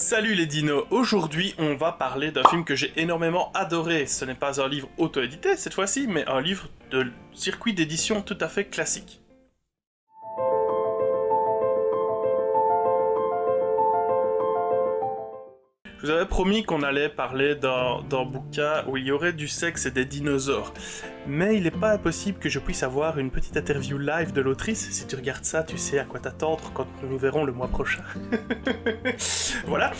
Salut les dinos, aujourd'hui on va parler d'un film que j'ai énormément adoré. Ce n'est pas un livre auto-édité cette fois-ci, mais un livre de circuit d'édition tout à fait classique. Je vous avais promis qu'on allait parler d'un bouquin où il y aurait du sexe et des dinosaures. Mais il n'est pas impossible que je puisse avoir une petite interview live de l'autrice. Si tu regardes ça, tu sais à quoi t'attendre quand nous nous verrons le mois prochain. Voilà.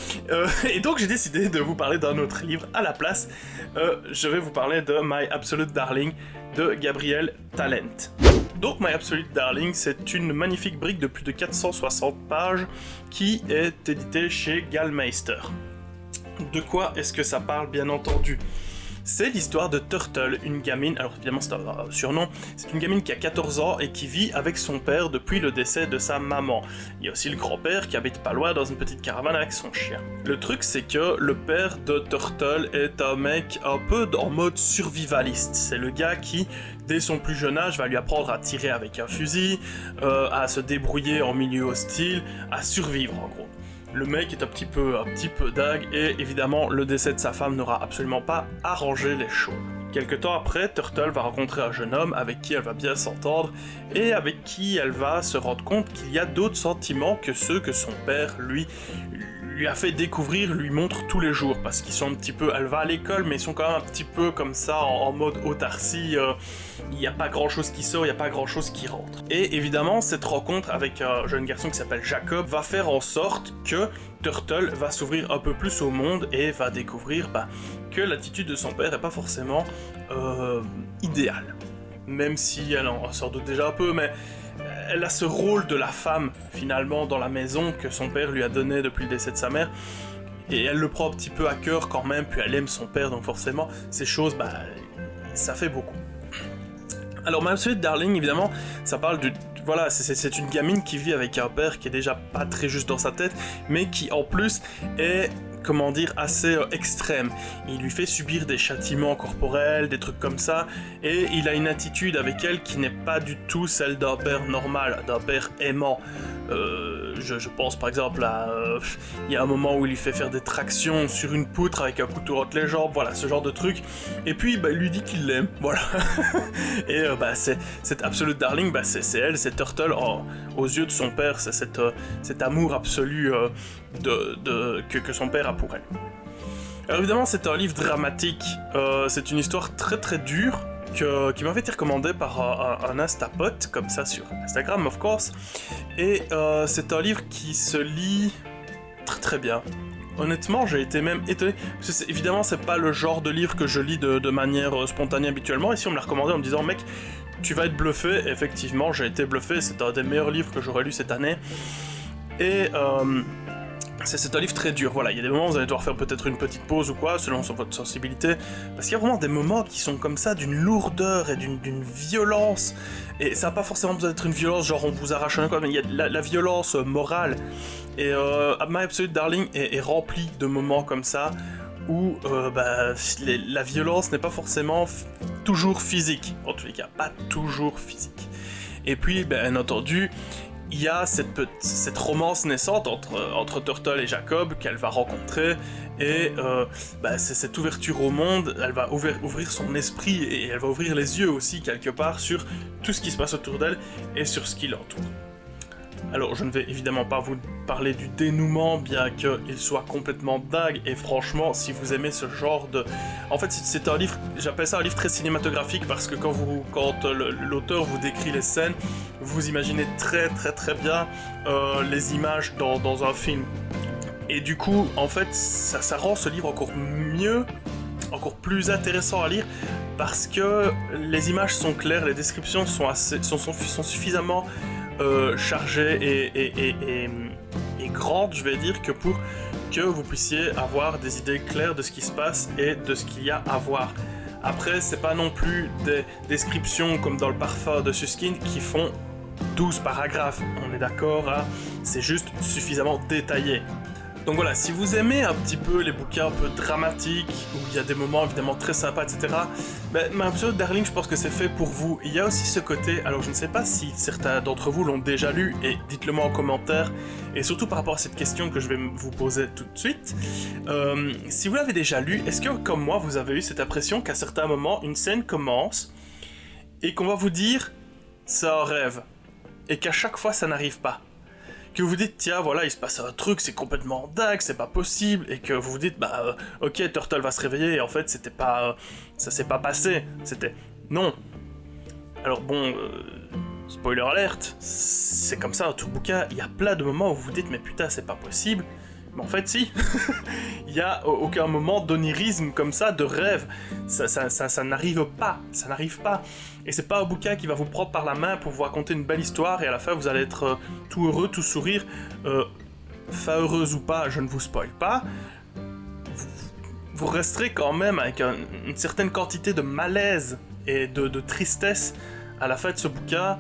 Et donc j'ai décidé de vous parler d'un autre livre à la place. Je vais vous parler de My Absolute Darling de Gabriel Talent. Donc My Absolute Darling, c'est une magnifique brique de plus de 460 pages qui est éditée chez Gallmeister. De quoi est-ce que ça parle, bien entendu? C'est l'histoire de Turtle, une gamine, alors évidemment c'est un surnom, c'est une gamine qui a 14 ans et qui vit avec son père depuis le décès de sa maman. Il y a aussi le grand-père qui habite pas loin dans une petite caravane avec son chien. Le truc c'est que le père de Turtle est un mec un peu en mode survivaliste. C'est le gars qui, dès son plus jeune âge, va lui apprendre à tirer avec un fusil, à se débrouiller en milieu hostile, à survivre en gros. Le mec est un petit peu dingue et évidemment le décès de sa femme n'aura absolument pas arrangé les choses. Quelque temps après, Turtle va rencontrer un jeune homme avec qui elle va bien s'entendre et avec qui elle va se rendre compte qu'il y a d'autres sentiments que ceux que son père lui a fait découvrir, lui montre tous les jours, parce qu'ils sont un petit peu, elle va à l'école mais ils sont quand même un petit peu comme ça en mode autarcie, il n'y a pas grand chose qui sort, il n'y a pas grand chose qui rentre. Et évidemment cette rencontre avec un jeune garçon qui s'appelle Jacob va faire en sorte que Turtle va s'ouvrir un peu plus au monde et va découvrir que l'attitude de son père n'est pas forcément idéale. Même si elle en sort doute déjà un peu, mais elle a ce rôle de la femme, finalement, dans la maison que son père lui a donné depuis le décès de sa mère. Et elle le prend un petit peu à cœur quand même, puis elle aime son père, donc forcément, ces choses, ça fait beaucoup. Alors, My Absolute Darling, évidemment, ça parle voilà, c'est une gamine qui vit avec un père qui est déjà pas très juste dans sa tête, mais qui, en plus, est assez extrême. Il lui fait subir des châtiments corporels, des trucs comme ça, et il a une attitude avec elle qui n'est pas du tout celle d'un père normal, d'un père aimant. Je pense par exemple à... il y a un moment où il lui fait faire des tractions sur une poutre avec un couteau entre les jambes, voilà, ce genre de truc. Et puis, il lui dit qu'il l'aime, voilà. Et cette Absolute Darling, c'est elle, c'est Turtle, aux yeux de son père, c'est cet amour absolu que son père a pour elle. Alors évidemment, c'est un livre dramatique, c'est une histoire très très dure, qui m'avait été recommandé par un instapote, comme ça sur Instagram of course, et c'est un livre qui se lit très très bien. Honnêtement, j'ai été même étonné, parce que évidemment c'est pas le genre de livre que je lis de manière spontanée habituellement, ici on me l'a recommandé en me disant mec, tu vas être bluffé, et effectivement j'ai été bluffé, c'est un des meilleurs livres que j'aurais lu cette année, et c'est un livre très dur, voilà, il y a des moments où vous allez devoir faire peut-être une petite pause ou quoi, selon votre sensibilité, parce qu'il y a vraiment des moments qui sont comme ça, d'une lourdeur et d'une violence, et ça n'a pas forcément besoin d'être une violence, genre on vous arrache un quoi, mais il y a la violence morale, et My Absolute Darling est rempli de moments comme ça, où la violence n'est pas forcément toujours physique, en tous les cas, pas toujours physique. Et puis, bien entendu, il y a cette romance naissante entre Turtle et Jacob qu'elle va rencontrer, et c'est cette ouverture au monde, elle va ouvrir son esprit, et elle va ouvrir les yeux aussi quelque part sur tout ce qui se passe autour d'elle, et sur ce qui l'entoure. Alors je ne vais évidemment pas vous parler du dénouement, bien qu'il soit complètement dingue, et franchement, si vous aimez ce genre de... En fait, c'est un livre, j'appelle ça un livre très cinématographique, parce que quand l'auteur vous décrit les scènes, vous imaginez très très très bien les images dans un film. Et du coup, en fait, ça rend ce livre encore mieux, encore plus intéressant à lire, parce que les images sont claires, les descriptions sont suffisamment chargées et grandes, je vais dire, pour que vous puissiez avoir des idées claires de ce qui se passe et de ce qu'il y a à voir. Après, c'est pas non plus des descriptions comme dans le parfum de Suskind qui font 12 paragraphes, on est d'accord, hein, c'est juste suffisamment détaillé. Donc voilà, si vous aimez un petit peu les bouquins un peu dramatiques, où il y a des moments évidemment très sympas, etc., My Absolute Darling, je pense que c'est fait pour vous. Il y a aussi ce côté, alors je ne sais pas si certains d'entre vous l'ont déjà lu, et dites-le moi en commentaire, et surtout par rapport à cette question que je vais vous poser tout de suite, si vous l'avez déjà lu, est-ce que comme moi vous avez eu cette impression qu'à certains moments, une scène commence, et qu'on va vous dire « c'est un rêve », et qu'à chaque fois ça n'arrive pas, que vous dites tiens voilà il se passe un truc, c'est complètement dingue, c'est pas possible, et que vous vous dites bah ok Turtle va se réveiller, et en fait c'était pas ça s'est pas passé, c'était non. Alors bon, spoiler alert, c'est comme ça dans tout bouquin, il y a plein de moments où vous vous dites mais putain c'est pas possible, mais en fait si. Il y a aucun moment d'onirisme comme ça, de rêve, ça n'arrive pas, ça n'arrive pas. Et c'est pas un bouquin qui va vous prendre par la main pour vous raconter une belle histoire et à la fin vous allez être tout heureux, tout sourire. Fin heureuse ou pas, je ne vous spoil pas. Vous resterez quand même avec une certaine quantité de malaise et de tristesse à la fin de ce bouquin.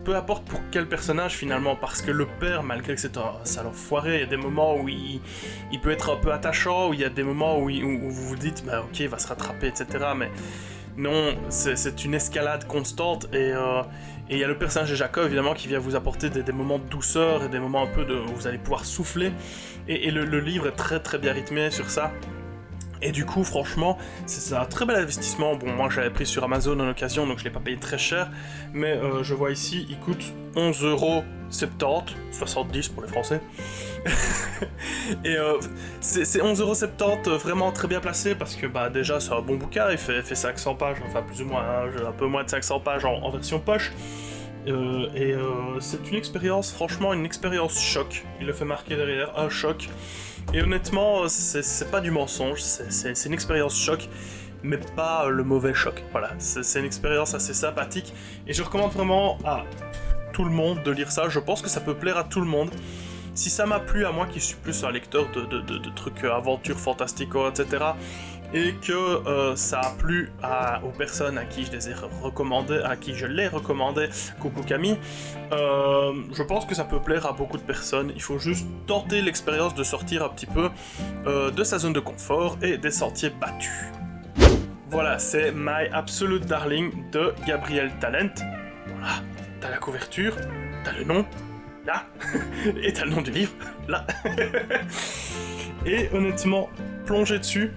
Peu importe pour quel personnage finalement, parce que le père, malgré que c'est un sale enfoiré, il y a des moments où il peut être un peu attachant, où il y a des moments où vous vous dites bah ok il va se rattraper, etc. Mais non, c'est une escalade constante, et il y a le personnage de Jacob évidemment qui vient vous apporter des moments de douceur et des moments un peu où vous allez pouvoir souffler, et le livre est très très bien rythmé sur ça. Et du coup, franchement, c'est un très bel investissement. Bon, moi, j'avais pris sur Amazon en occasion, donc je l'ai pas payé très cher. Mais je vois ici, il coûte 11,70€, 70 pour les Français. Et c'est 11,70€ vraiment très bien placé, parce que bah déjà, c'est un bon bouquin, il fait 500 pages, enfin plus ou moins, hein, un peu moins de 500 pages en version poche. C'est une expérience, franchement, une expérience choc. Il le fait marquer derrière, un choc. Et honnêtement, c'est pas du mensonge, c'est une expérience choc, mais pas le mauvais choc. Voilà, c'est une expérience assez sympathique, et je recommande vraiment à tout le monde de lire ça. Je pense que ça peut plaire à tout le monde. Si ça m'a plu à moi qui suis plus un lecteur de trucs aventures, fantastico, etc., et que ça a plu aux personnes à qui je les ai recommandés, à qui je l'ai recommandé, coucou Camille, je pense que ça peut plaire à beaucoup de personnes. Il faut juste tenter l'expérience de sortir un petit peu de sa zone de confort et des sentiers battus. Voilà, c'est My Absolute Darling de Gabriel Talent. Voilà, t'as la couverture, t'as le nom, là, et t'as le nom du livre, là. Et honnêtement, plongez dessus.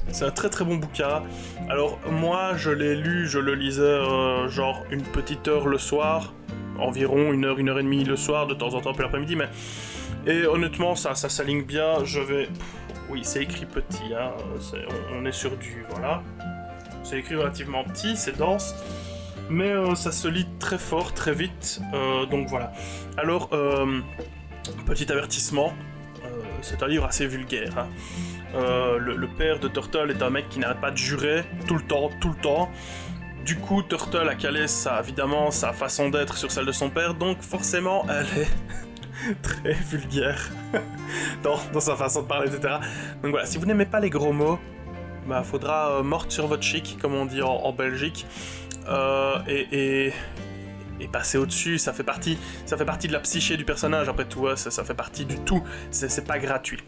C'est un très très bon bouquin. Alors moi je l'ai lu, je le lisais genre une petite heure le soir, environ une heure et demie le soir, de temps en temps puis l'après-midi, mais... Et honnêtement ça s'aligne bien, je vais... Oui, c'est écrit petit, hein, on est sur du... Voilà. C'est écrit relativement petit, c'est dense, mais ça se lit très fort, très vite, donc voilà. Alors, petit avertissement, c'est un livre assez vulgaire, hein. Le père de Turtle est un mec qui n'arrête pas de jurer tout le temps. Du coup, Turtle a calé évidemment sa façon d'être sur celle de son père, donc forcément, elle est très vulgaire dans sa façon de parler, etc. Donc voilà, si vous n'aimez pas les gros mots, bah faudra morte sur votre chic, comme on dit en Belgique, et passer au-dessus. Ça fait partie de la psyché du personnage, après tout, ça fait partie du tout, c'est pas gratuit.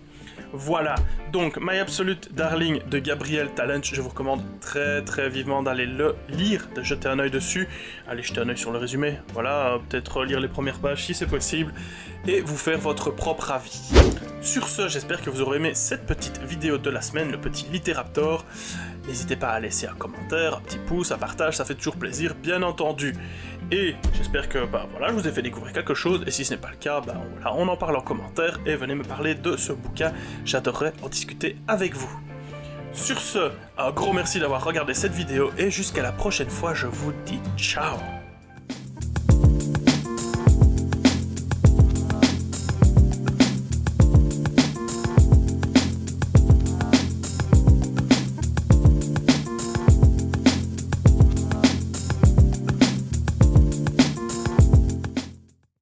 Voilà, donc My Absolute Darling de Gabriel Talent, je vous recommande très très vivement d'aller le lire, de jeter un œil dessus, allez jeter un œil sur le résumé, voilà, peut-être lire les premières pages si c'est possible, et vous faire votre propre avis. Sur ce, j'espère que vous aurez aimé cette petite vidéo de la semaine, le petit Littérateur. N'hésitez pas à laisser un commentaire, un petit pouce, un partage, ça fait toujours plaisir, bien entendu. Et j'espère que voilà, je vous ai fait découvrir quelque chose, et si ce n'est pas le cas, voilà, on en parle en commentaire, et venez me parler de ce bouquin, j'adorerais en discuter avec vous. Sur ce, un gros merci d'avoir regardé cette vidéo, et jusqu'à la prochaine fois, je vous dis ciao.